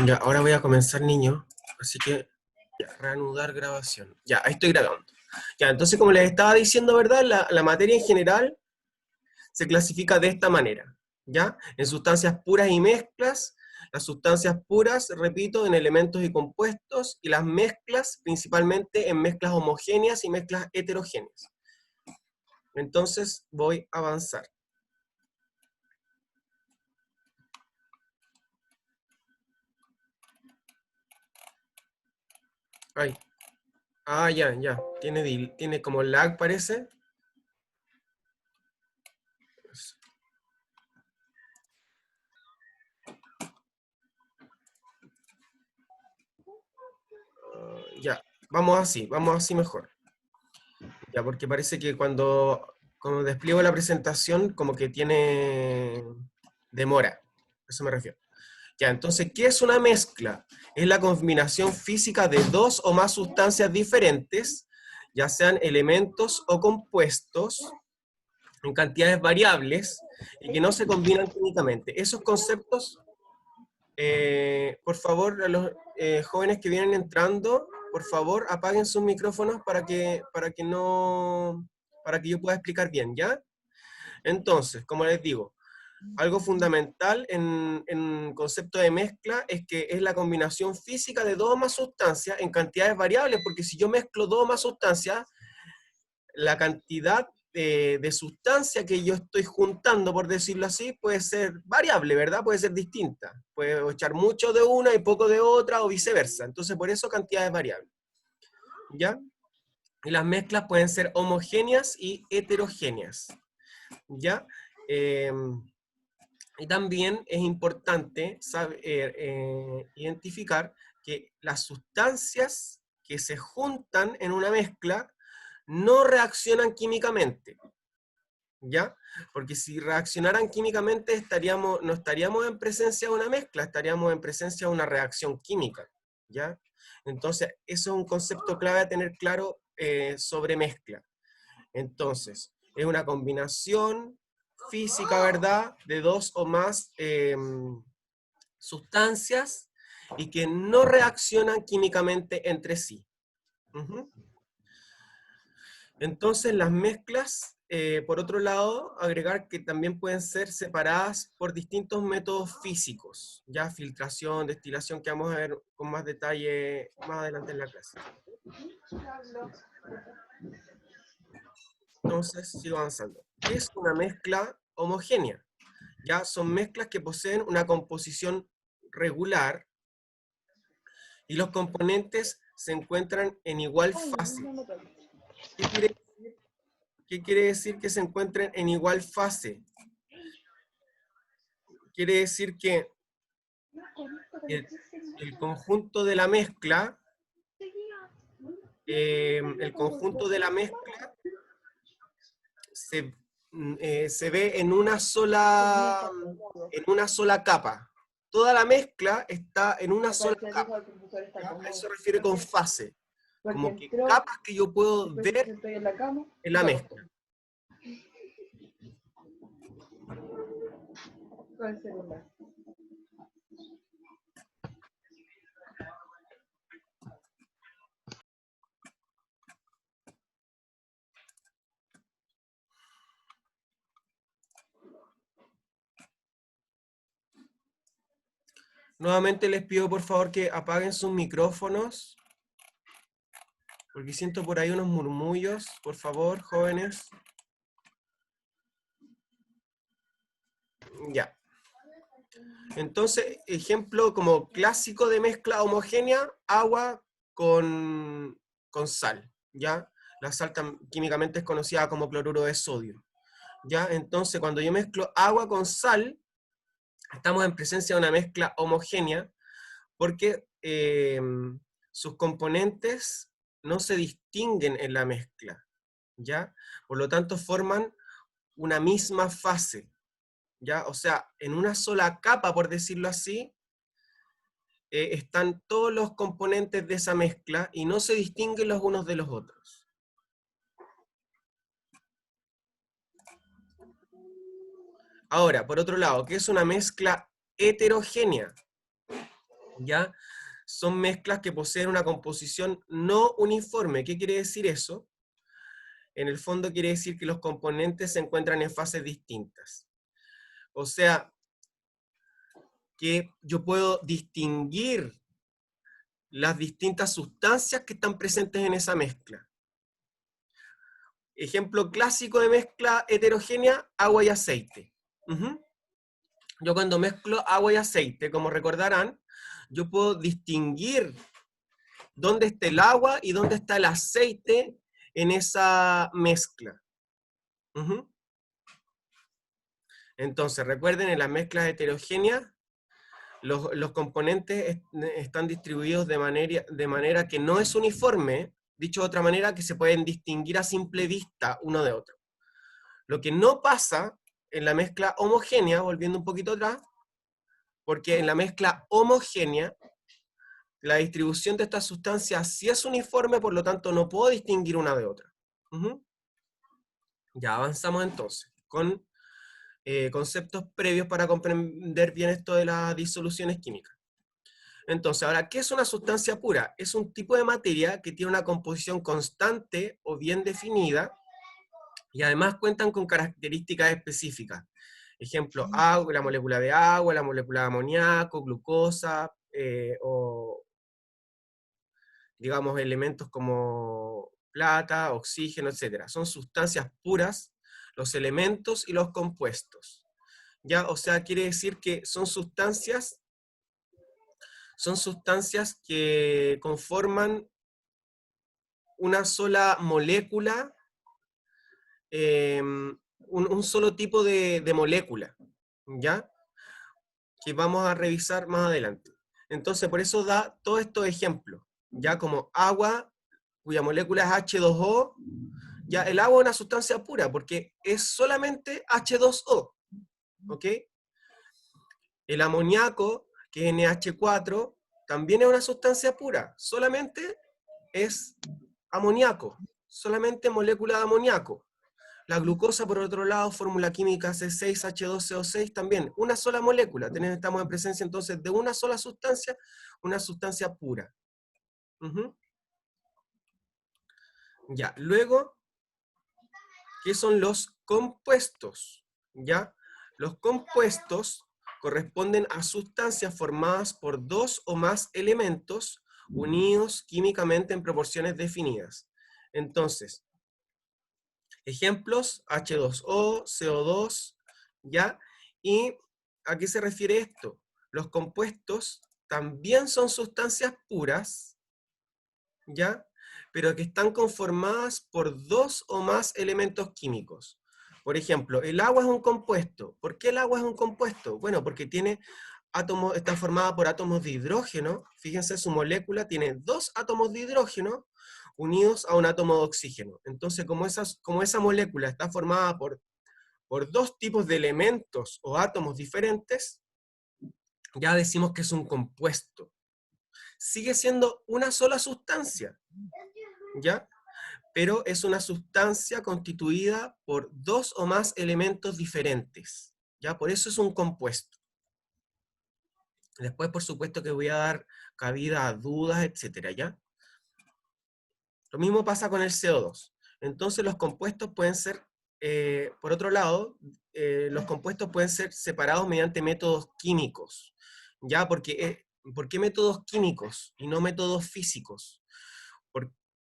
Ya, ahora voy a comenzar, niño. Así que, ya, reanudar grabación. Ya, ahí estoy grabando. Ya, entonces, como les estaba diciendo, ¿verdad? La materia en general se clasifica de esta manera, ¿ya? En sustancias puras y mezclas. Las sustancias puras, repito, en elementos y compuestos, y las mezclas principalmente en mezclas homogéneas y mezclas heterogéneas. Entonces, voy a avanzar. Ay. Ah, ya, ya. Tiene como lag, parece. Ya, vamos así mejor. Ya, porque parece que cuando despliego la presentación, como que tiene demora. A eso me refiero. Ya, entonces, ¿qué es una mezcla? Es la combinación física de dos o más sustancias diferentes, ya sean elementos o compuestos, en cantidades variables, y que no se combinan químicamente. Esos conceptos, por favor, a los jóvenes que vienen entrando, por favor, apaguen sus micrófonos para que yo pueda explicar bien, ¿ya? Entonces, como les digo, algo fundamental en concepto de mezcla es que es la combinación física de dos o más sustancias en cantidades variables, porque si yo mezclo dos o más sustancias, la cantidad de sustancia que yo estoy juntando, por decirlo así, puede ser variable, ¿verdad? Puede ser distinta. Puedo echar mucho de una y poco de otra, o viceversa. Entonces, por eso cantidades variables. ¿Ya? Y las mezclas pueden ser homogéneas y heterogéneas. ¿Ya? Y también es importante identificar que las sustancias que se juntan en una mezcla no reaccionan químicamente, ¿ya? Porque si reaccionaran químicamente no estaríamos en presencia de una mezcla, estaríamos en presencia de una reacción química, ¿ya? Entonces, eso es un concepto clave a tener claro sobre mezcla. Entonces, es una combinación física, ¿verdad?, de dos o más sustancias y que no reaccionan químicamente entre sí. Uh-huh. Entonces, las mezclas, por otro lado, agregar que también pueden ser separadas por distintos métodos físicos, ya filtración, destilación, que vamos a ver con más detalle más adelante en la clase. Entonces, sigo avanzando. ¿Qué es una mezcla homogénea? Ya son mezclas que poseen una composición regular y los componentes se encuentran en igual fase. ¿Qué quiere decir que se encuentren en igual fase? Quiere decir que el conjunto de la mezcla, se ve en una sola capa. Toda la mezcla está en una sola capa. ¿Ya? A eso se refiere con fase. Como que capas que yo puedo ver en la mezcla. Nuevamente les pido por favor que apaguen sus micrófonos, porque siento por ahí unos murmullos. Por favor, jóvenes. Ya. Entonces, ejemplo como clásico de mezcla homogénea, agua con sal, ¿ya? La sal químicamente es conocida como cloruro de sodio, ¿ya? Entonces, cuando yo mezclo agua con sal, estamos en presencia de una mezcla homogénea, porque sus componentes no se distinguen en la mezcla, ¿ya? Por lo tanto, forman una misma fase, ¿ya? O sea, en una sola capa, por decirlo así, están todos los componentes de esa mezcla y no se distinguen los unos de los otros. Ahora, por otro lado, ¿qué es una mezcla heterogénea, ¿ya? Son mezclas que poseen una composición no uniforme. ¿Qué quiere decir eso? En el fondo quiere decir que los componentes se encuentran en fases distintas. O sea, que yo puedo distinguir las distintas sustancias que están presentes en esa mezcla. Ejemplo clásico de mezcla heterogénea, agua y aceite. Yo cuando mezclo agua y aceite, como recordarán, yo puedo distinguir dónde está el agua y dónde está el aceite en esa mezcla. Entonces, recuerden, en las mezclas heterogéneas, los componentes están distribuidos de manera que no es uniforme, dicho de otra manera, que se pueden distinguir a simple vista uno de otro. Lo que no pasa en la mezcla homogénea, volviendo un poquito atrás, porque en la mezcla homogénea, la distribución de estas sustancias sí es uniforme, por lo tanto no puedo distinguir una de otra. Ya avanzamos entonces con conceptos previos para comprender bien esto de las disoluciones químicas. Entonces, ahora, ¿qué es una sustancia pura? Es un tipo de materia que tiene una composición constante o bien definida y además cuentan con características específicas. Ejemplo, agua, la molécula de agua, la molécula de amoníaco, glucosa, o digamos elementos como plata, oxígeno, etc. Son sustancias puras, los elementos y los compuestos. ¿Ya? O sea, quiere decir que son sustancias que conforman una sola molécula, un solo tipo de molécula, ¿ya? Que vamos a revisar más adelante. Entonces, por eso da todos estos ejemplos, ya como agua, cuya molécula es H2O, ya el agua es una sustancia pura, porque es solamente H2O, ¿ok? El amoníaco, que es NH4, también es una sustancia pura, solamente es amoníaco, solamente molécula de amoníaco. La glucosa, por otro lado, fórmula química C6H12O6, también una sola molécula. Estamos en presencia entonces de una sola sustancia, una sustancia pura. Ya, luego, ¿qué son los compuestos? ¿Ya? Los compuestos corresponden a sustancias formadas por dos o más elementos unidos químicamente en proporciones definidas. Entonces, ejemplos, H2O, CO2, ¿ya? ¿Y a qué se refiere esto? Los compuestos también son sustancias puras, ¿ya? Pero que están conformadas por dos o más elementos químicos. Por ejemplo, el agua es un compuesto. ¿Por qué el agua es un compuesto? Bueno, porque tiene átomos, está formada por átomos de hidrógeno. Fíjense, su molécula tiene dos átomos de hidrógeno unidos a un átomo de oxígeno. Entonces, como esa molécula está formada por dos tipos de elementos o átomos diferentes, ya decimos que es un compuesto. Sigue siendo una sola sustancia, ¿ya? Pero es una sustancia constituida por dos o más elementos diferentes, ¿ya? Por eso es un compuesto. Después, por supuesto, que voy a dar cabida a dudas, etcétera, ¿ya? Lo mismo pasa con el CO2. Entonces, los compuestos pueden ser, por otro lado, los compuestos pueden ser separados mediante métodos químicos, ¿ya? ¿Por qué métodos químicos y no métodos físicos?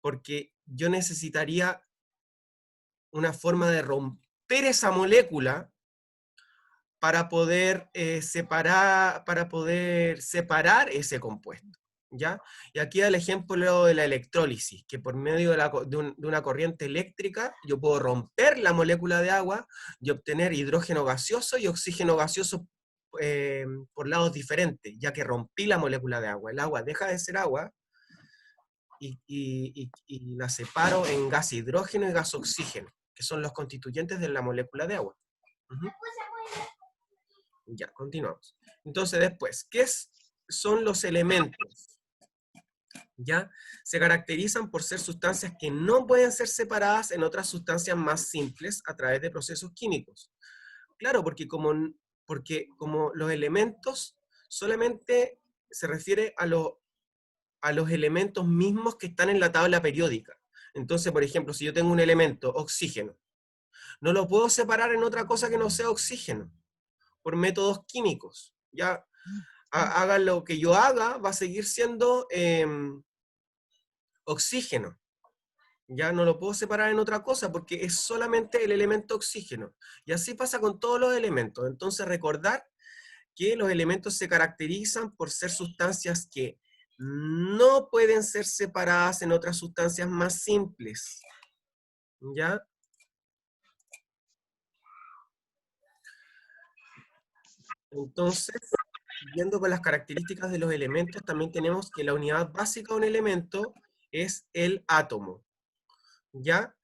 Porque yo necesitaría una forma de romper esa molécula para poder separar ese compuesto, ¿ya? Y aquí da el ejemplo de la electrólisis, que por medio de una corriente eléctrica yo puedo romper la molécula de agua y obtener hidrógeno gaseoso y oxígeno gaseoso por lados diferentes, ya que rompí la molécula de agua. El agua deja de ser agua y la separo en gas hidrógeno y gas oxígeno, que son los constituyentes de la molécula de agua. Ya, continuamos. Entonces después, son los elementos? ¿Ya? Se caracterizan por ser sustancias que no pueden ser separadas en otras sustancias más simples a través de procesos químicos. Claro, porque como porque como los elementos solamente se refiere a los elementos mismos que están en la tabla periódica. Entonces, por ejemplo, si yo tengo un elemento, oxígeno, no lo puedo separar en otra cosa que no sea oxígeno, por métodos químicos. Ya haga lo que yo haga, va a seguir siendo oxígeno. Ya no lo puedo separar en otra cosa porque es solamente el elemento oxígeno. Y así pasa con todos los elementos. Entonces, recordar que los elementos se caracterizan por ser sustancias que no pueden ser separadas en otras sustancias más simples. ¿Ya? Entonces, siguiendo con las características de los elementos, también tenemos que la unidad básica de un elemento es el átomo. ¿Ya?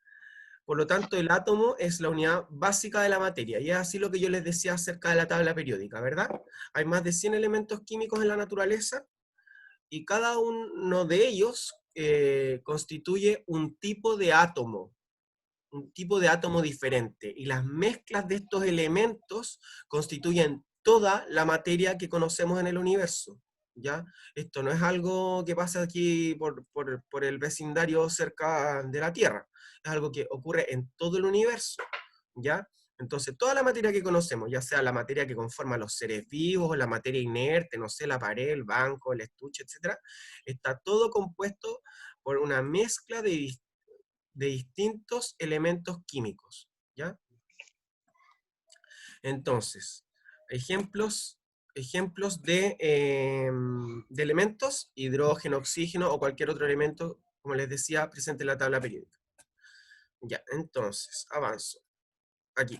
Por lo tanto, el átomo es la unidad básica de la materia. Y es así lo que yo les decía acerca de la tabla periódica, ¿verdad? Hay más de 100 elementos químicos en la naturaleza y cada uno de ellos constituye un tipo de átomo diferente. Y las mezclas de estos elementos constituyen toda la materia que conocemos en el universo. ¿Ya? Esto no es algo que pasa aquí por el vecindario cerca de la Tierra, es algo que ocurre en todo el universo. ¿Ya? Entonces, toda la materia que conocemos, ya sea la materia que conforma los seres vivos, la materia inerte, no sé, la pared, el banco, el estuche, etc., está todo compuesto por una mezcla de distintos elementos químicos. ¿Ya? Entonces, ejemplos de elementos, hidrógeno, oxígeno o cualquier otro elemento, como les decía, presente en la tabla periódica. Ya, entonces, avanzo. Aquí.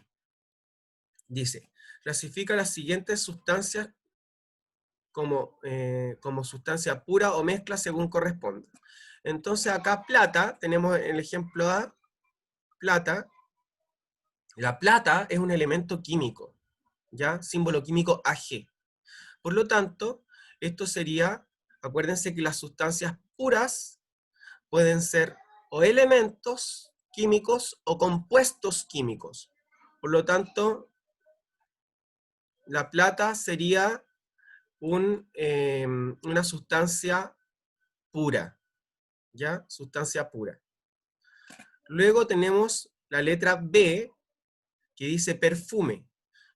Dice, clasifica las siguientes sustancias como sustancia pura o mezcla según corresponda. Entonces acá plata, tenemos el ejemplo A, plata. La plata es un elemento químico, ¿ya? Símbolo químico Ag. Por lo tanto, esto sería, acuérdense que las sustancias puras pueden ser o elementos químicos o compuestos químicos. Por lo tanto, la plata sería una sustancia pura, ¿ya? Sustancia pura. Luego tenemos la letra B, que dice perfume.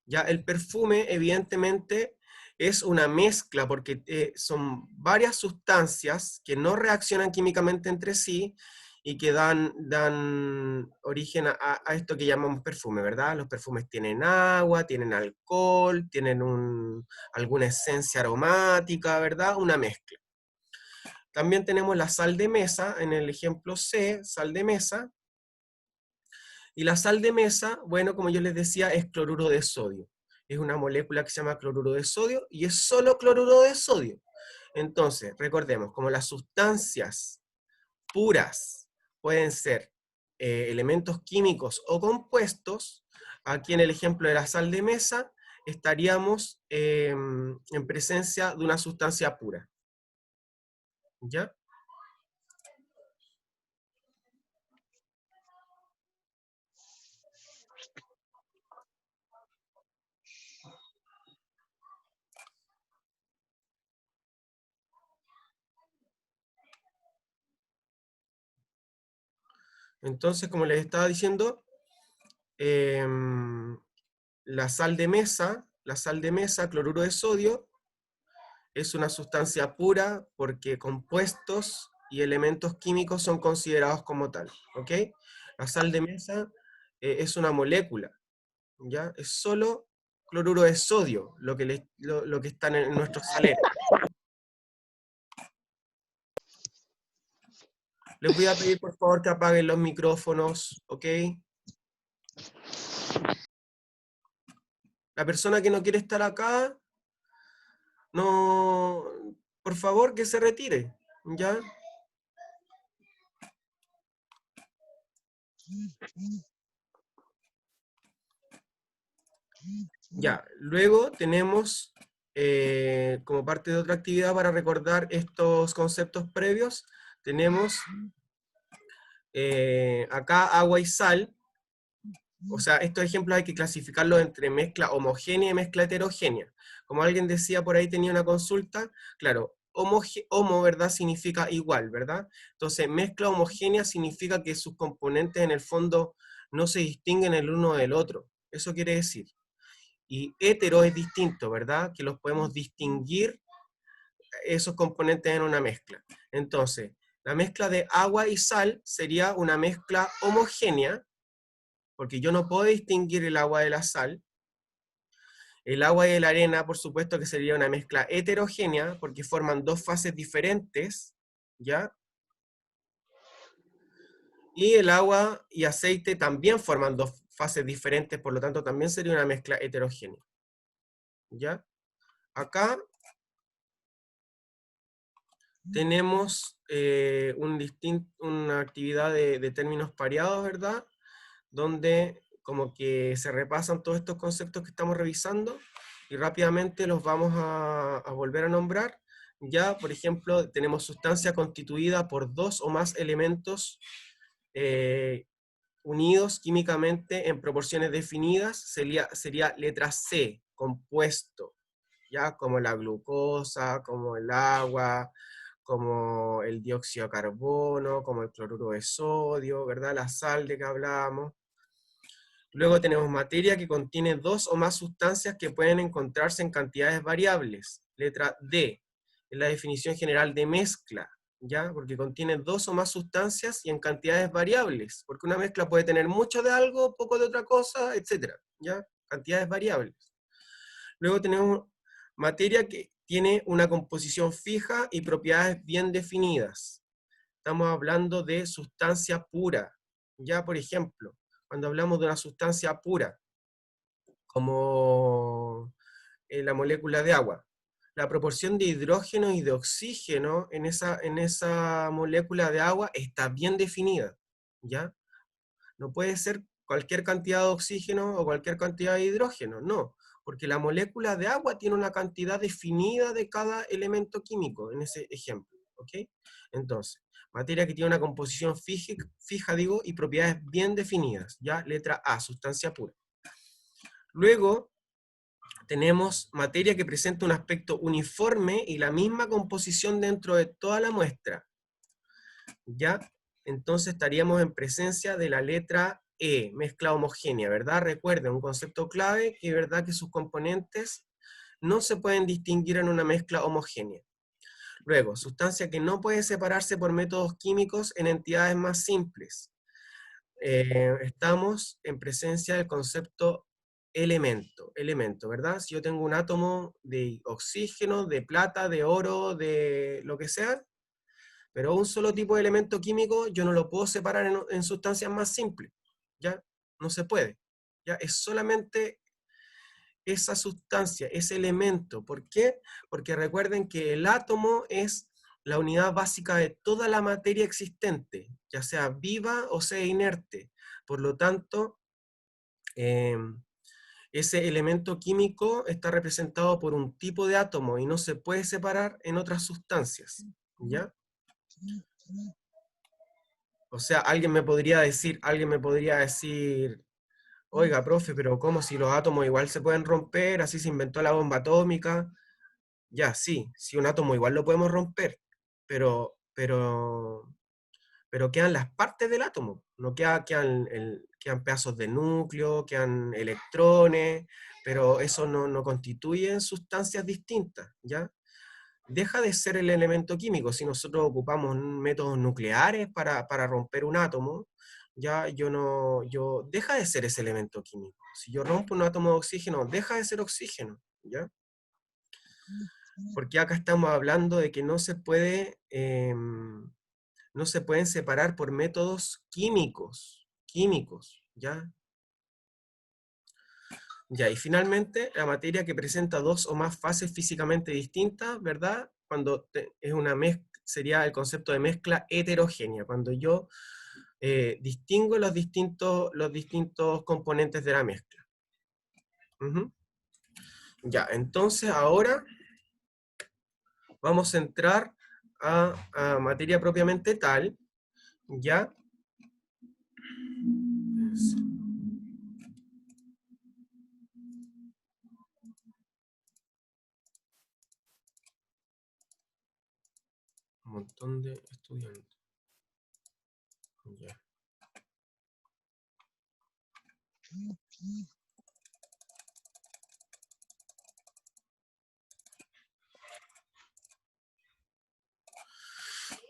Ya el perfume, evidentemente, es una mezcla, porque son varias sustancias que no reaccionan químicamente entre sí y que dan origen a esto que llamamos perfume, ¿verdad? Los perfumes tienen agua, tienen alcohol, tienen alguna esencia aromática, ¿verdad? Una mezcla. También tenemos la sal de mesa, en el ejemplo C, sal de mesa. Y la sal de mesa, bueno, como yo les decía, es cloruro de sodio. Es una molécula que se llama cloruro de sodio y es solo cloruro de sodio. Entonces, recordemos, como las sustancias puras pueden ser elementos químicos o compuestos, aquí en el ejemplo de la sal de mesa estaríamos en presencia de una sustancia pura. ¿Ya? Entonces, como les estaba diciendo, la sal de mesa, cloruro de sodio, es una sustancia pura porque compuestos y elementos químicos son considerados como tal, ¿ok? La sal de mesa es una molécula, ¿ya? Es solo cloruro de sodio lo que está en nuestros saleros. Les voy a pedir por favor que apaguen los micrófonos, ¿ok? La persona que no quiere estar acá, no, por favor que se retire, ¿ya? Ya, luego tenemos, como parte de otra actividad para recordar estos conceptos previos, tenemos acá agua y sal, O sea, estos ejemplos hay que clasificarlos entre mezcla homogénea y mezcla heterogénea. Como alguien decía por ahí, tenía una consulta, claro, homo, ¿verdad? Significa igual, ¿verdad? Entonces, mezcla homogénea significa que sus componentes en el fondo no se distinguen el uno del otro. Eso quiere decir. Y hetero es distinto, ¿verdad? Que los podemos distinguir esos componentes en una mezcla. Entonces, la mezcla de agua y sal sería una mezcla homogénea, porque yo no puedo distinguir el agua de la sal. El agua y la arena, por supuesto que sería una mezcla heterogénea, porque forman dos fases diferentes, ¿ya? Y el agua y aceite también forman dos fases diferentes, por lo tanto también sería una mezcla heterogénea, ¿ya? Acá tenemos una actividad de términos pareados, ¿verdad? Donde como que se repasan todos estos conceptos que estamos revisando y rápidamente los vamos a volver a nombrar. Ya, por ejemplo, tenemos sustancia constituida por dos o más elementos unidos químicamente en proporciones definidas, sería letra C, compuesto, ya, como la glucosa, como el agua, como el dióxido de carbono, como el cloruro de sodio, ¿verdad? La sal de que hablábamos. Luego tenemos materia que contiene dos o más sustancias que pueden encontrarse en cantidades variables. Letra D, es la definición general de mezcla, ¿ya? Porque contiene dos o más sustancias y en cantidades variables, porque una mezcla puede tener mucho de algo, poco de otra cosa, etcétera, ¿ya? Cantidades variables. Luego tenemos materia que tiene una composición fija y propiedades bien definidas. Estamos hablando de sustancia pura, ¿ya? Por ejemplo, cuando hablamos de una sustancia pura, como la molécula de agua, la proporción de hidrógeno y de oxígeno en esa molécula de agua está bien definida, ¿ya? No puede ser cualquier cantidad de oxígeno o cualquier cantidad de hidrógeno, no, porque la molécula de agua tiene una cantidad definida de cada elemento químico en ese ejemplo, ¿ok? Entonces, materia que tiene una composición fija, digo, y propiedades bien definidas, ¿ya? Letra A, sustancia pura. Luego, tenemos materia que presenta un aspecto uniforme y la misma composición dentro de toda la muestra, ¿ya? Entonces estaríamos en presencia de la letra E, mezcla homogénea, ¿verdad? Recuerden, un concepto clave, que es verdad que sus componentes no se pueden distinguir en una mezcla homogénea. Luego, sustancia que no puede separarse por métodos químicos en entidades más simples. Estamos en presencia del concepto elemento, ¿verdad? Si yo tengo un átomo de oxígeno, de plata, de oro, de lo que sea, pero un solo tipo de elemento químico yo no lo puedo separar en sustancias más simples, ¿ya? No se puede, ¿ya? Es solamente esa sustancia, ese elemento. ¿Por qué? Porque recuerden que el átomo es la unidad básica de toda la materia existente, ya sea viva o sea inerte. Por lo tanto, eh, ese elemento químico está representado por un tipo de átomo y no se puede separar en otras sustancias, ¿ya? O sea, alguien me podría decir, oiga, profe, pero ¿cómo si los átomos igual se pueden romper? Así se inventó la bomba atómica. Ya, sí, sí, un átomo igual lo podemos romper, pero quedan las partes del átomo, no quedan pedazos de núcleo, quedan electrones, pero eso no constituyen sustancias distintas, ¿ya? Deja de ser el elemento químico. Si nosotros ocupamos métodos nucleares para romper un átomo, ya deja de ser ese elemento químico. Si yo rompo un átomo de oxígeno, deja de ser oxígeno, ¿ya? Porque acá estamos hablando de que no se pueden separar por métodos químicos, ¿ya? Ya, y finalmente, la materia que presenta dos o más fases físicamente distintas, ¿verdad? Es una mezcla, sería el concepto de mezcla heterogénea, cuando yo distingo los distintos componentes de la mezcla. Ujú. Ya, entonces ahora vamos a entrar a materia propiamente tal, ¿ya? montón de estudiantes. Ya.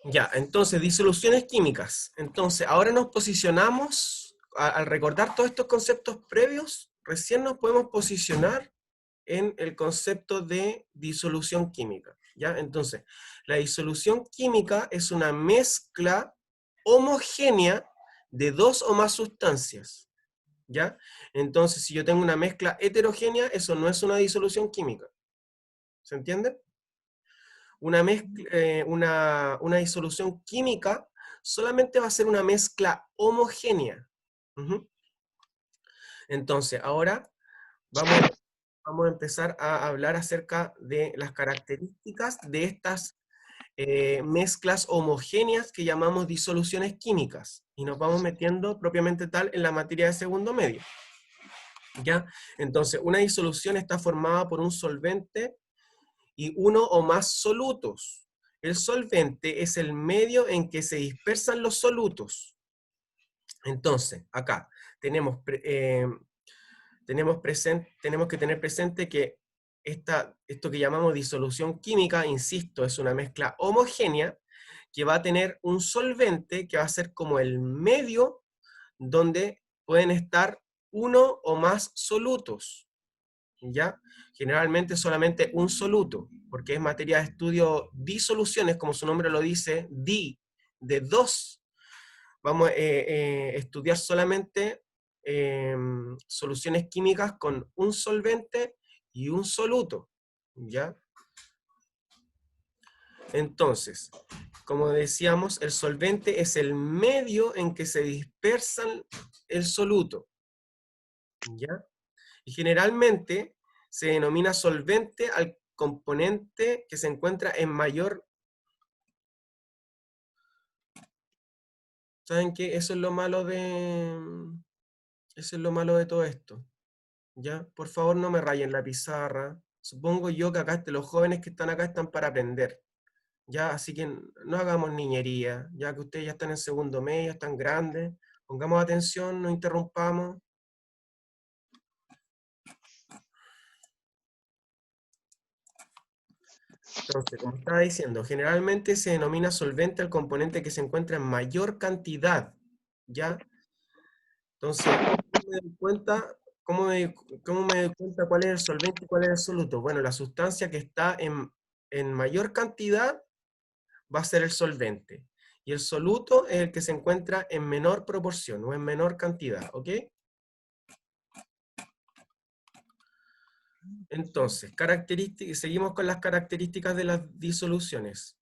Ya, entonces, disoluciones químicas. Entonces, ahora nos posicionamos, al recordar todos estos conceptos previos, recién nos podemos posicionar en el concepto de disolución química. ¿Ya? Entonces, la disolución química es una mezcla homogénea de dos o más sustancias. ¿Ya? Entonces, si yo tengo una mezcla heterogénea, eso no es una disolución química. ¿Se entiende? Una disolución química solamente va a ser una mezcla homogénea. Ujú. Entonces, ahora vamos a empezar a hablar acerca de las características de estas mezclas homogéneas que llamamos disoluciones químicas. Y nos vamos metiendo propiamente tal en la materia de segundo medio. ¿Ya? Entonces, una disolución está formada por un solvente y uno o más solutos. El solvente es el medio en que se dispersan los solutos. Entonces, acá tenemos, tenemos que tener presente que esto que llamamos disolución química, insisto, es una mezcla homogénea que va a tener un solvente que va a ser como el medio donde pueden estar uno o más solutos. ¿Ya? Generalmente solamente un soluto, porque es materia de estudio disoluciones, como su nombre lo dice, de dos. Vamos a estudiar solamente soluciones químicas con un solvente y un soluto, ¿ya? Entonces, como decíamos, el solvente es el medio en que se dispersan el soluto, ¿ya? Y generalmente se denomina solvente al componente que se encuentra en mayor... ¿Saben qué? Eso es lo malo de... Eso es lo malo de todo esto. ¿Ya? Por favor, no me rayen la pizarra. Supongo yo que acá los jóvenes que están acá están para aprender. ¿Ya? Así que no hagamos niñería. Ya que ustedes ya están en segundo medio, están grandes. Pongamos atención, no interrumpamos. Entonces, como estaba diciendo, generalmente se denomina solvente al componente que se encuentra en mayor cantidad, ¿ya? Entonces, ¿cómo me doy cuenta, cómo me doy cuenta cuál es el solvente y cuál es el soluto? Bueno, la sustancia que está en mayor cantidad va a ser el solvente, y el soluto es el que se encuentra en menor proporción o en menor cantidad, ¿ok? Entonces, seguimos con las características de las disoluciones.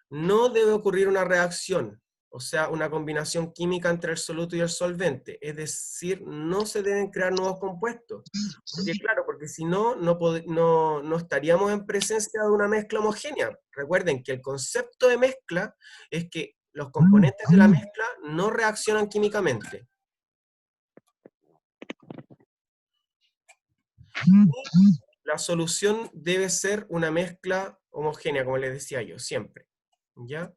No debe ocurrir una reacción, o sea, una combinación química entre el soluto y el solvente, es decir, no se deben crear nuevos compuestos, porque claro, porque si no, no estaríamos en presencia de una mezcla homogénea. Recuerden que el concepto de mezcla es que los componentes de la mezcla no reaccionan químicamente. La solución debe ser una mezcla homogénea, como les decía yo, siempre. ¿Ya?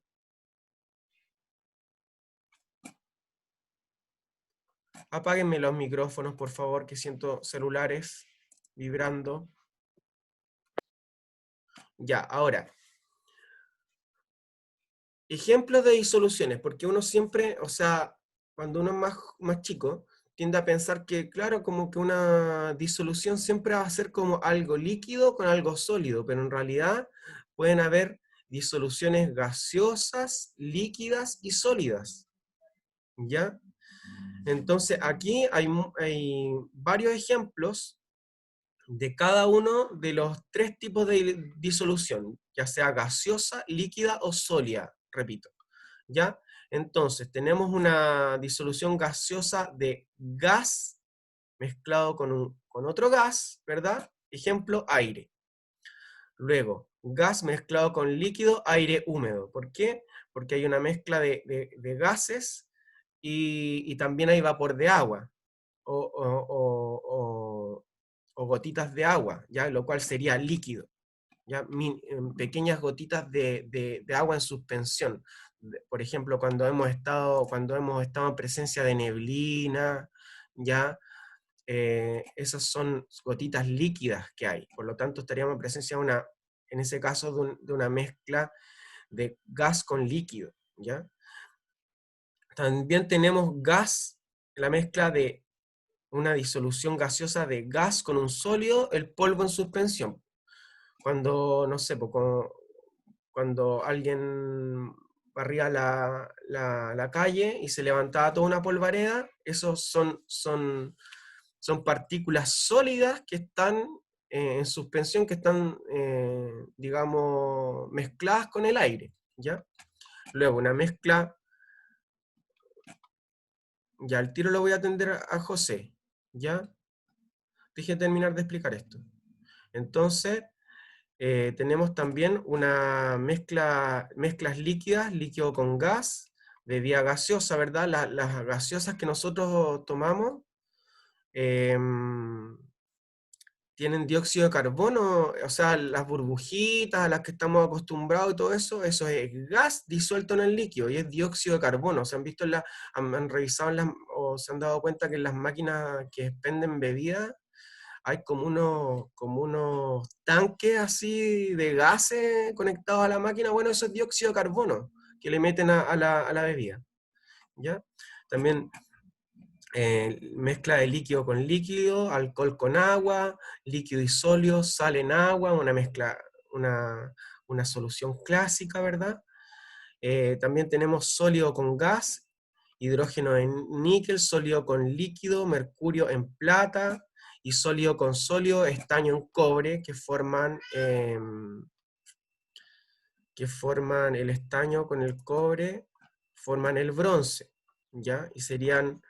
Apáguenme los micrófonos, por favor, que siento celulares vibrando. Ya, ahora. Ejemplos de disoluciones, porque uno siempre, o sea, cuando uno es más chico, tiende a pensar que, claro, como que una disolución siempre va a ser como algo líquido con algo sólido, pero en realidad pueden haber disoluciones gaseosas, líquidas y sólidas, ¿ya? Entonces aquí hay varios ejemplos de cada uno de los tres tipos de disolución, ya sea gaseosa, líquida o sólida, repito, ¿ya? Entonces, tenemos una disolución gaseosa de gas mezclado con otro gas, ¿verdad? Ejemplo, aire. Luego, gas mezclado con líquido, aire húmedo. ¿Por qué? Porque hay una mezcla de gases y también hay vapor de agua o gotitas de agua, ¿ya? Lo cual sería líquido, ¿ya? Pequeñas gotitas de agua en suspensión. Por ejemplo, cuando hemos estado en presencia de neblina, ¿ya? Esas son gotitas líquidas que hay. Por lo tanto, estaríamos en presencia en ese caso, de una mezcla de gas con líquido, ¿ya? También tenemos gas, la mezcla de una disolución gaseosa de gas con un sólido, el polvo en suspensión. Cuando, no sé, cuando alguien barría la calle y se levantaba toda una polvareda, esos son partículas sólidas que están en suspensión, que están, digamos, mezcladas con el aire, ¿ya? Luego, una mezcla, ya al tiro lo voy a atender a José, ¿ya? Deje terminar de explicar esto. Entonces, tenemos también una mezclas líquidas, líquido con gas, bebida gaseosa, ¿verdad? Las gaseosas que nosotros tomamos tienen dióxido de carbono, o sea, las burbujitas a las que estamos acostumbrados y todo eso es gas disuelto en el líquido y es dióxido de carbono. ¿Se han visto han revisado o se han dado cuenta que en las máquinas que expenden bebidas hay como unos tanques así de gases conectados a la máquina? Bueno, eso es dióxido de carbono que le meten a la bebida, ¿ya? También mezcla de líquido con líquido, alcohol con agua, líquido y sólido, sal en agua, una mezcla, una solución clásica, ¿verdad? También tenemos sólido con gas, hidrógeno en níquel, sólido con líquido, mercurio en plata, y sólido con sólido, estaño en cobre, que forman el estaño con el cobre, forman el bronce, ¿ya? Y serían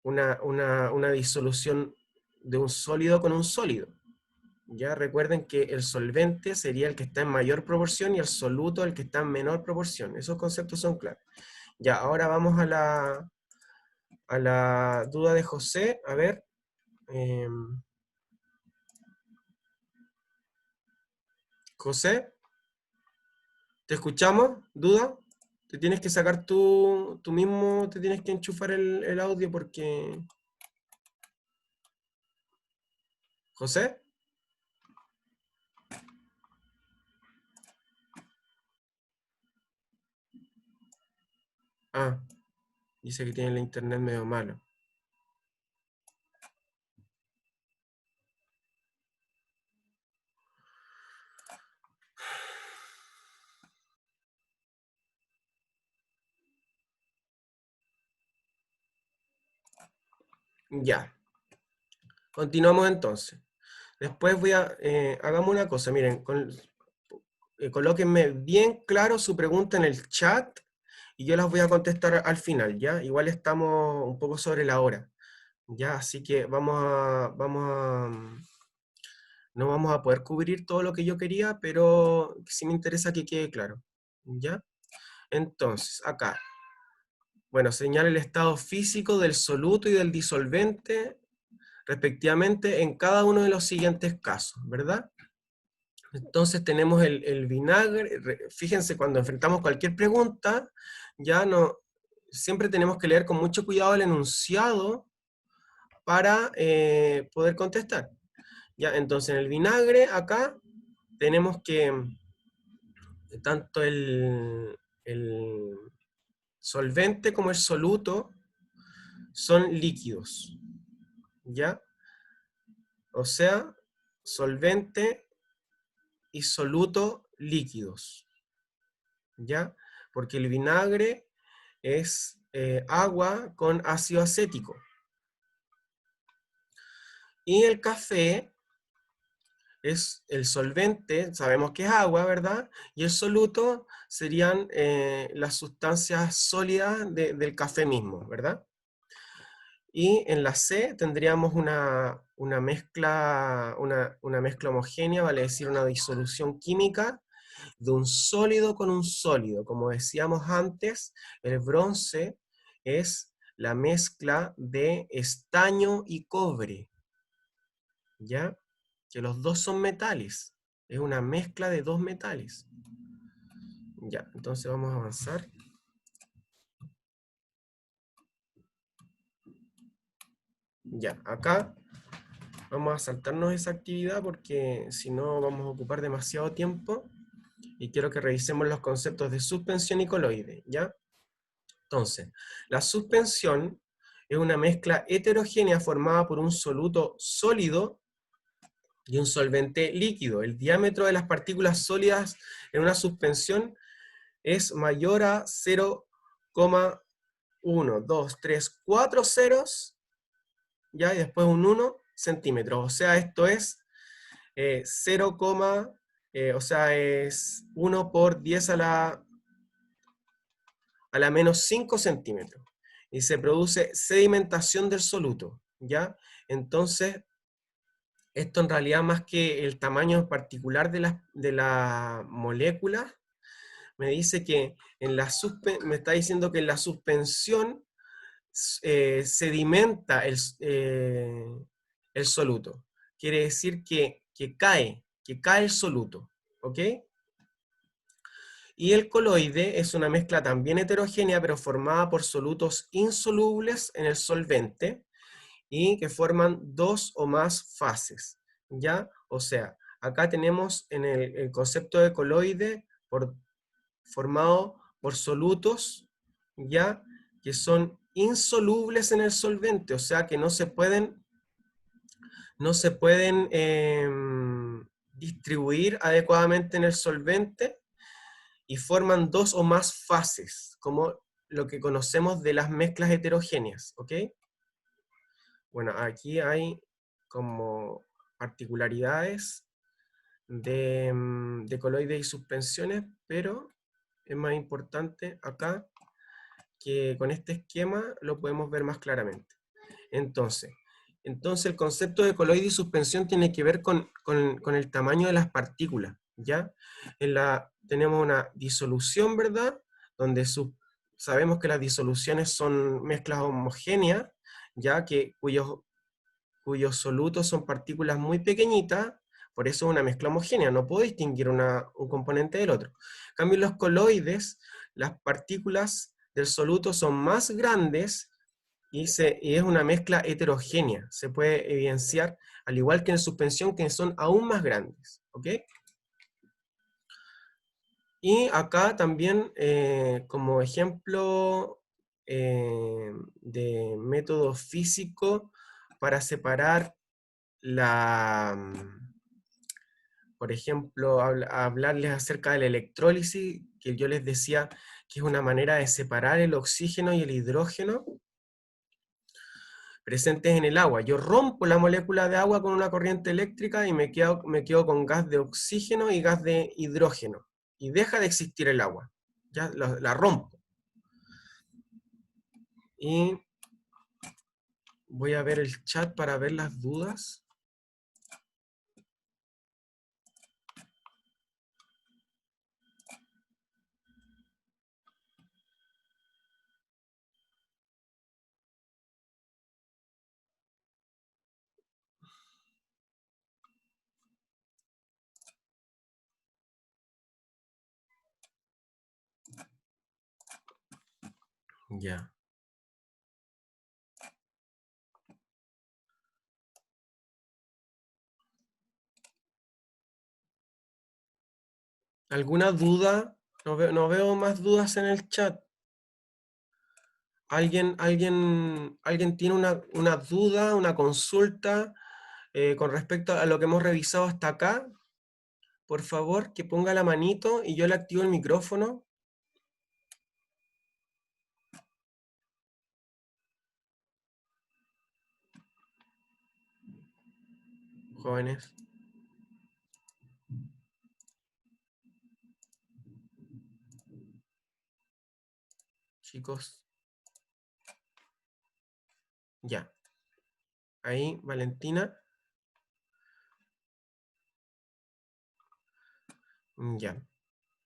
una disolución de un sólido con un sólido. Ya recuerden que el solvente sería el que está en mayor proporción y el soluto el que está en menor proporción. Esos conceptos son claros. Ya, ahora vamos a la duda de José. A ver. eh, José, ¿te escuchamos? ¿Duda? Te tienes que sacar tú mismo, te tienes que enchufar el audio porque... ¿José? Ah, dice que tiene el internet medio malo. Ya, continuamos entonces. Después hagamos una cosa, miren, colóquenme bien claro su pregunta en el chat y yo las voy a contestar al final, ¿ya? Igual estamos un poco sobre la hora, ¿ya? Así que no vamos a poder cubrir todo lo que yo quería, pero sí me interesa que quede claro, ¿ya? Entonces, acá, bueno, señala el estado físico del soluto y del disolvente, respectivamente, en cada uno de los siguientes casos, ¿verdad? Entonces tenemos el vinagre. Fíjense, cuando enfrentamos cualquier pregunta, ya no, siempre tenemos que leer con mucho cuidado el enunciado para poder contestar. Ya, entonces en el vinagre acá tenemos que tanto el solvente como el soluto son líquidos, ¿ya? O sea, solvente y soluto líquidos, ¿ya? Porque el vinagre es agua con ácido acético. Y el café es el solvente, sabemos que es agua, ¿verdad? Y el soluto serían las sustancias sólidas del café mismo, ¿verdad? Y en la C tendríamos una mezcla homogénea, vale decir, una disolución química de un sólido con un sólido. Como decíamos antes, el bronce es la mezcla de estaño y cobre, ¿ya? Que los dos son metales. Es una mezcla de dos metales. Ya, entonces vamos a avanzar. Ya, acá vamos a saltarnos esa actividad porque si no vamos a ocupar demasiado tiempo y quiero que revisemos los conceptos de suspensión y coloide, ¿ya? Entonces, la suspensión es una mezcla heterogénea formada por un soluto sólido y un solvente líquido. El diámetro de las partículas sólidas en una suspensión es mayor a 0,1, 2, 3, 4 ceros, ¿ya? Y después un 1 centímetros. O sea, esto es 0, o sea, es 1 por 10 a la menos 5 centímetros. Y se produce sedimentación del soluto, ¿ya? Entonces, esto en realidad más que el tamaño particular de la molécula, me dice que me está diciendo que en la suspensión sedimenta el soluto. Quiere decir que cae el soluto, ¿ok? Y el coloide es una mezcla también heterogénea, pero formada por solutos insolubles en el solvente y que forman dos o más fases, ¿ya? O sea, acá tenemos en el concepto de coloide formado por solutos, ¿ya? Que son insolubles en el solvente, o sea, que no se pueden distribuir adecuadamente en el solvente y forman dos o más fases, como lo que conocemos de las mezclas heterogéneas, ¿ok? Bueno, aquí hay como particularidades de coloides y suspensiones, pero es más importante acá que con este esquema lo podemos ver más claramente. Entonces, entonces el concepto de coloide y suspensión tiene que ver con el tamaño de las partículas, ¿ya? Tenemos una disolución, ¿verdad? Donde sabemos que las disoluciones son mezclas homogéneas, ya que cuyos solutos son partículas muy pequeñitas, por eso es una mezcla homogénea, no puedo distinguir un componente del otro. En cambio, en los coloides, las partículas del soluto son más grandes y es una mezcla heterogénea. Se puede evidenciar, al igual que en suspensión, que son aún más grandes. ¿Ok? Y acá también, como ejemplo de método físico para separar por ejemplo, hablarles acerca de la electrólisis, que yo les decía que es una manera de separar el oxígeno y el hidrógeno presentes en el agua. Yo rompo la molécula de agua con una corriente eléctrica y me quedo con gas de oxígeno y gas de hidrógeno. Y deja de existir el agua. Ya la rompo. Y voy a ver el chat para ver las dudas. Ya. ¿Alguna duda? No veo más dudas en el chat. ¿Alguien tiene una duda, una consulta con respecto a lo que hemos revisado hasta acá? Por favor, que ponga la manito y yo le activo el micrófono. Jóvenes, chicos, ya. Ahí, Valentina, ya.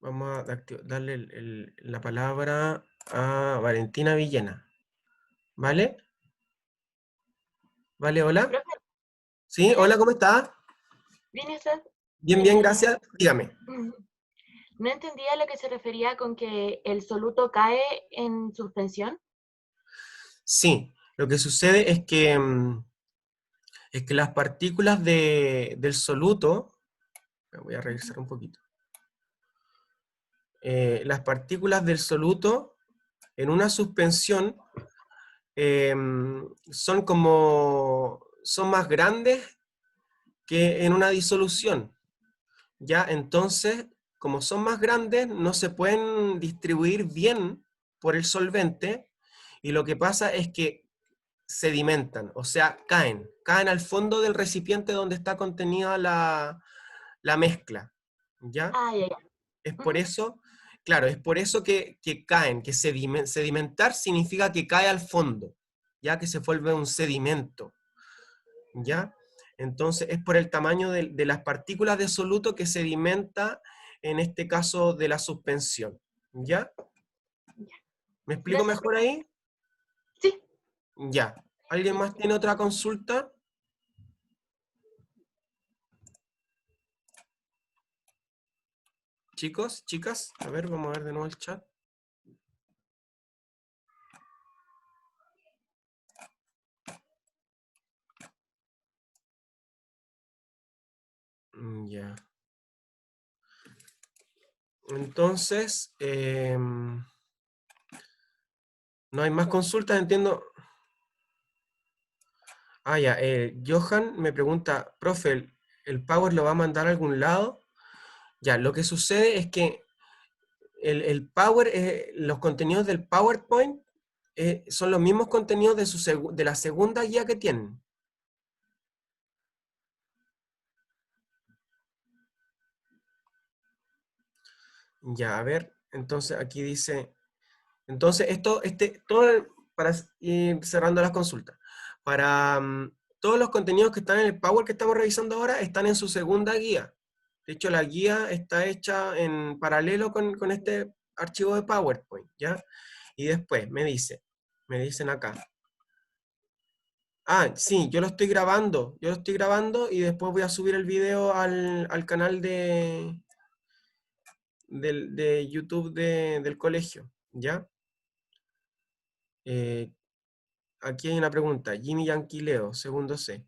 Vamos a darle la palabra a Valentina Villena. ¿Vale? ¿Vale? Hola. Profe, Sí, hola, hola, ¿cómo está? ¿viene usted? Bien, bien, Eh, gracias. Dígame. no entendía a lo que se refería con que el soluto cae en suspensión. Sí, lo que sucede es que las partículas del soluto, voy a Ujú. revisar un poquito. Las partículas del soluto en una suspensión eh, son más grandes que en una disolución. ¿Ya? Entonces, como son más grandes, no se pueden distribuir bien por el solvente y lo que pasa es que sedimentan, o sea, caen al fondo del recipiente donde está contenida la mezcla, ¿ya? Ah, ya, ya. Es por Ujú. eso, claro, es por eso que caen, que sedimentar significa que cae al fondo, ya que se vuelve un sedimento, ¿ya? Entonces es por el tamaño de las partículas de soluto que sedimenta, en este caso de la suspensión, ¿ya? Ya. ¿Me explico Gracias, mejor profe. ahí? Sí. Ya. ¿Alguien más tiene otra consulta? Chicos, chicas, a ver, vamos a ver de nuevo el chat. Ya. Entonces, no hay más consultas, entiendo. Ah, ya. Johan me pregunta, profe, ¿el Power lo va a mandar a algún lado? Ya, lo que sucede es que el Power, los contenidos del PowerPoint son los mismos contenidos de la segunda guía que tienen. Ya, a ver, entonces aquí dice, entonces para ir cerrando las consultas, para todos los contenidos que están en el Power que estamos revisando ahora están en su segunda guía. De hecho, la guía está hecha en paralelo con este archivo de PowerPoint, ¿ya? Y después me dicen acá. Ah, sí, yo lo estoy grabando y después voy a subir el video al canal de YouTube del colegio, ¿ya? Eh, Aquí hay una pregunta, Jimmy Yanquileo, segundo C.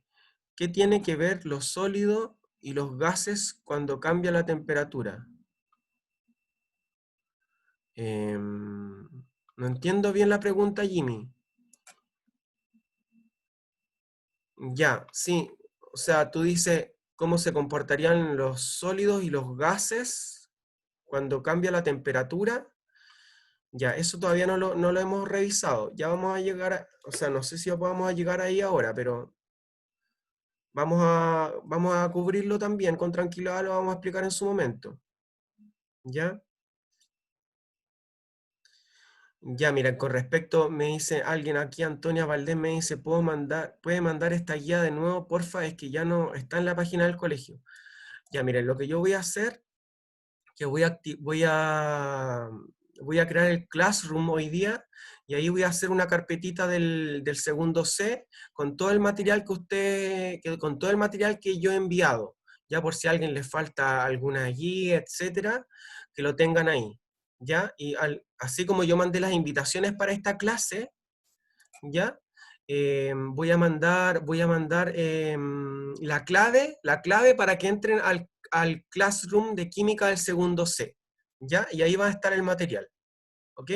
¿Qué tiene que ver lo sólido y los gases cuando cambia la temperatura? No entiendo bien la pregunta, Jimmy. Ya, sí. O sea, tú dices cómo se comportarían los sólidos y los gases cuando cambia la temperatura. Ya, eso todavía no lo hemos revisado. Ya vamos a llegar o sea, no sé si vamos a llegar ahí ahora, pero vamos a cubrirlo también con tranquilidad, lo vamos a explicar en su momento. ¿Ya? Ya, mira, con respecto, me dice alguien aquí, Antonia Valdés, me dice, puede mandar esta guía de nuevo, porfa? Es que ya no está en la página del colegio. Ya, miren, lo que yo voy a hacer, que voy a crear el Classroom hoy día, y ahí voy a hacer una carpetita del segundo C, con todo el material con todo el material que yo he enviado, ya por si a alguien le falta alguna guía, etcétera, que lo tengan ahí. ¿Ya? Y así como yo mandé las invitaciones para esta clase, ¿ya? Voy a mandar la clave para que entren al Classroom de Química del segundo C, ¿ya? Y ahí va a estar el material, ¿ok?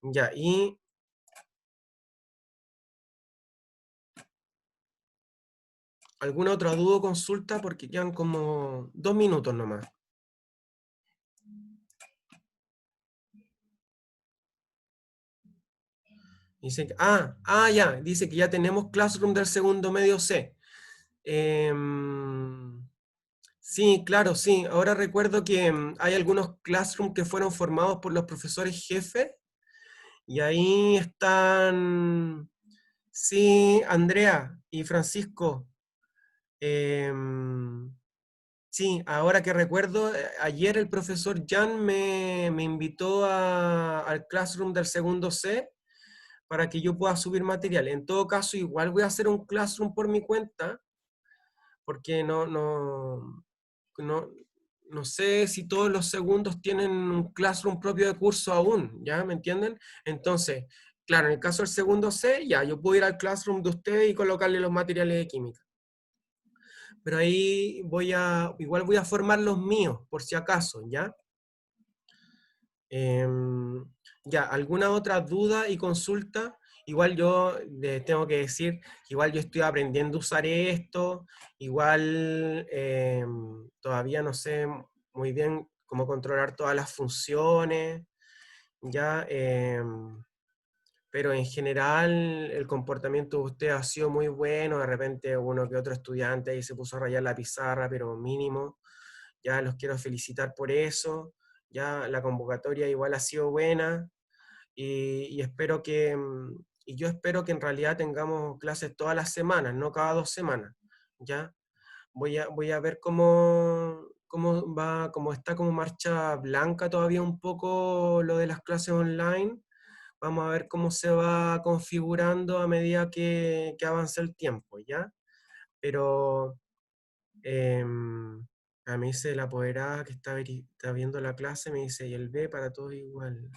Ya, y alguna otra duda o consulta porque quedan como 2 minutos nomás. Dice que ya tenemos Classroom del segundo medio C. Em, sí, claro, sí. Ahora recuerdo que hay algunos Classroom que fueron formados por los profesores jefes y ahí están, sí, Andrea y Francisco. em, sí, ahora que recuerdo, ayer el profesor Jan me invitó al Classroom del segundo C para que yo pueda subir material. En todo caso, igual voy a hacer un Classroom por mi cuenta, porque no, no sé si todos los segundos tienen un Classroom propio de curso aún, ¿ya? ¿Me entienden? Entonces, claro, en el caso del segundo C, ya, yo puedo ir al Classroom de ustedes y colocarle los materiales de química. Pero ahí igual voy a formar los míos, por si acaso, ¿ya? Ya, ¿alguna otra duda y consulta? Igual yo les tengo que decir, que igual yo estoy aprendiendo a usar esto, igual todavía no sé muy bien cómo controlar todas las funciones, ya, pero en general el comportamiento de usted ha sido muy bueno, de repente uno que otro estudiante ahí se puso a rayar la pizarra, pero mínimo, ya los quiero felicitar por eso, ya la convocatoria igual ha sido buena, y espero que, y yo espero que en realidad tengamos clases todas las semanas, no cada 2 semanas, ¿ya? Voy a ver cómo va, cómo está como marcha blanca todavía un poco lo de las clases online. Vamos a ver cómo se va configurando a medida que avance el tiempo, ¿ya? Pero a mí dice la apoderada que está viendo la clase, me dice, y el B para todos igual.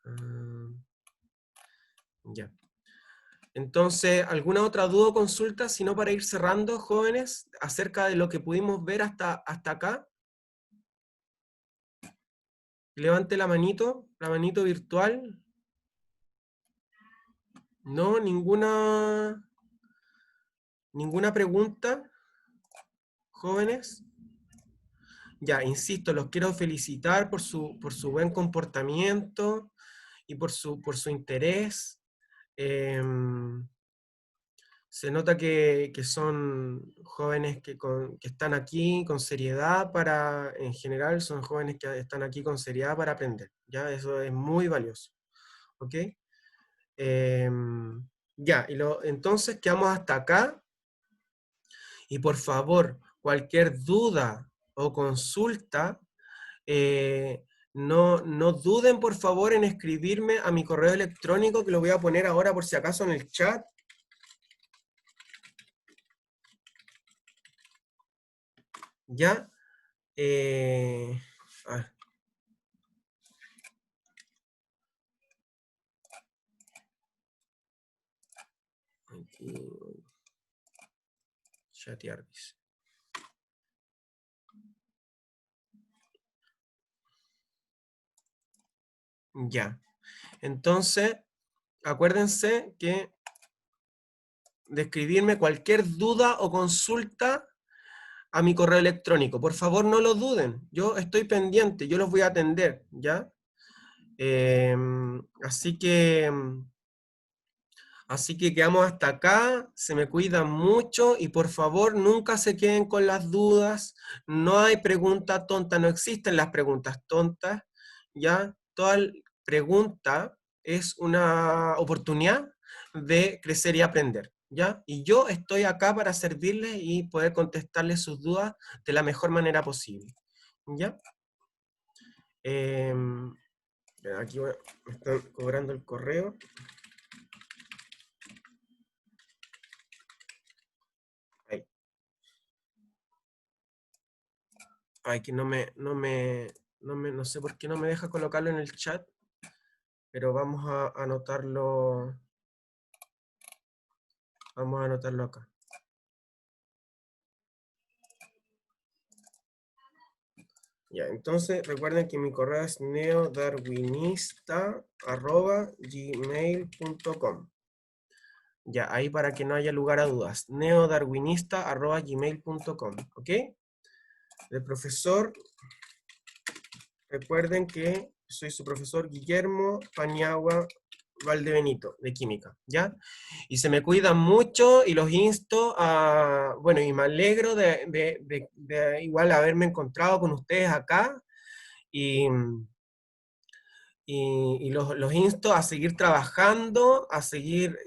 Ah, ya. Entonces, ¿alguna otra duda o consulta, sino para ir cerrando, jóvenes, acerca de lo que pudimos ver hasta acá? Levante la manito virtual. No, ninguna pregunta, jóvenes. Ya, insisto, los quiero felicitar por su buen comportamiento y por su interés. Em, Se nota que son jóvenes que están aquí con seriedad en general, son jóvenes que están aquí con seriedad para aprender, ¿ya? Eso es muy valioso, ¿ok? Ya, entonces quedamos hasta acá, y por favor, cualquier duda o consulta, no duden por favor en escribirme a mi correo electrónico, que lo voy a poner ahora por si acaso en el chat. ¿Ya? Eh, ah, aquí, chatear, dice. Ya. Entonces, acuérdense de escribirme cualquier duda o consulta a mi correo electrónico. Por favor, no lo duden. Yo estoy pendiente, yo los voy a atender, ¿ya? Así que... Así que quedamos hasta acá, se me cuidan mucho y por favor nunca se queden con las dudas, no hay pregunta tonta, no existen las preguntas tontas, ¿ya? Toda pregunta es una oportunidad de crecer y aprender, ¿ya? Y yo estoy acá para servirles y poder contestarles sus dudas de la mejor manera posible, ¿ya? Em, Aquí me están cobrando el correo. Ahí. Ay, que no sé por qué no me deja colocarlo en el chat, pero vamos a anotarlo acá. Ya, entonces recuerden que mi correo es neodarwinista@gmail.com. Ya, ahí para que no haya lugar a dudas, neodarwinista@gmail.com, ¿ok? El profesor, recuerden que soy su profesor Guillermo Paniagua Valdebenito, de química, ¿ya? Y se me cuidan mucho y los insto a, bueno, y me alegro de igual haberme encontrado con ustedes acá, y, y los insto a seguir trabajando, a seguir,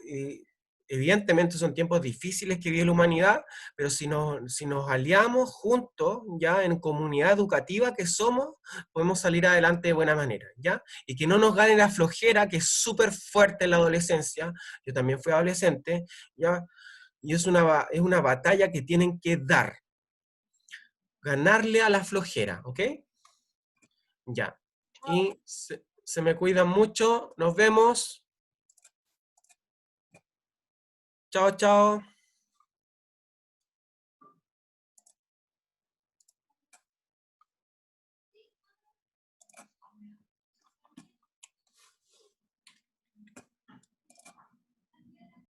evidentemente son tiempos difíciles que vive la humanidad, pero si nos aliamos juntos, ya en comunidad educativa que somos, podemos salir adelante de buena manera, ¿ya? Y que no nos gane la flojera, que es súper fuerte en la adolescencia. Yo también fui adolescente, ¿ya? Y es una batalla que tienen que dar. ganarle a la flojera, ¿ok? Ya. Y se me cuidan mucho. Nos vemos. Chao, chao.